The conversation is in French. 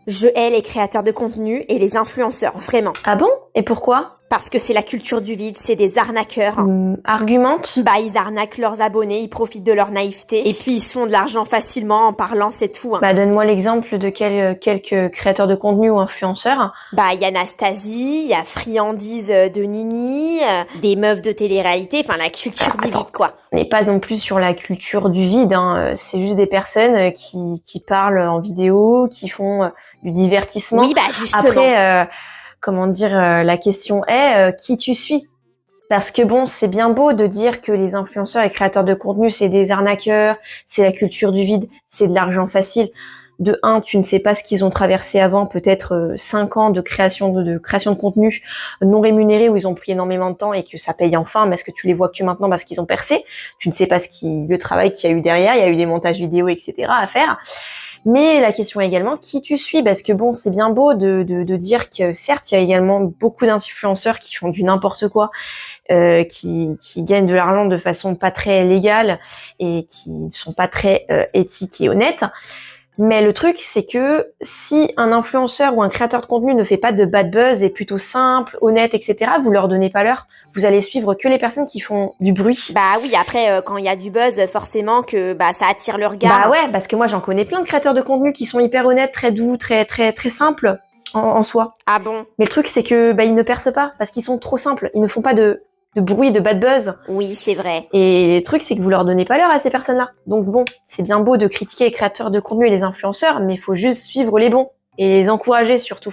Je hais les créateurs de contenu et les influenceurs, vraiment. Ah bon? Et pourquoi? Parce que c'est la culture du vide, c'est des arnaqueurs. Argumente? Bah, ils arnaquent leurs abonnés, ils profitent de leur naïveté. Et puis, ils se font de l'argent facilement en parlant, c'est tout. Bah, donne-moi l'exemple de quelques créateurs de contenu ou influenceurs. Bah, il y a Anastasie, il y a Friandise de Nini, des meufs de télé-réalité, enfin, la culture du vide, quoi. On n'est pas non plus sur la culture du vide, hein. C'est juste des personnes qui parlent en vidéo, qui font du divertissement. Oui, bah, justement. Après, la question est qui tu suis? Parce que bon, c'est bien beau de dire que les influenceurs et créateurs de contenu, c'est des arnaqueurs, c'est la culture du vide, c'est de l'argent facile. De un, tu ne sais pas ce qu'ils ont traversé avant, peut-être 5 ans de création de contenu non rémunéré où ils ont pris énormément de temps et que ça paye enfin, mais est-ce que tu les vois que maintenant parce qu'ils ont percé? Tu ne sais pas le travail qu'il y a eu derrière, il y a eu des montages vidéo, etc. à faire. Mais la question est également qui tu suis, parce que bon, c'est bien beau de dire que certes, il y a également beaucoup d'influenceurs qui font du n'importe quoi, qui gagnent de l'argent de façon pas très légale et qui ne sont pas très éthiques et honnêtes. Mais le truc, c'est que si un influenceur ou un créateur de contenu ne fait pas de bad buzz, est plutôt simple, honnête, etc., vous leur donnez pas l'heure. Vous allez suivre que les personnes qui font du bruit. Bah oui, après, quand il y a du buzz, forcément que bah ça attire le regard. Bah ouais, parce que moi j'en connais plein de créateurs de contenu qui sont hyper honnêtes, très doux, très simples en soi. Ah bon? Mais le truc, c'est que bah ils ne percent pas parce qu'ils sont trop simples. Ils ne font pas de bruit, de bad buzz. Oui, c'est vrai. Et le truc, c'est que vous leur donnez pas l'heure à ces personnes-là. Donc bon, c'est bien beau de critiquer les créateurs de contenu et les influenceurs, mais il faut juste suivre les bons et les encourager surtout.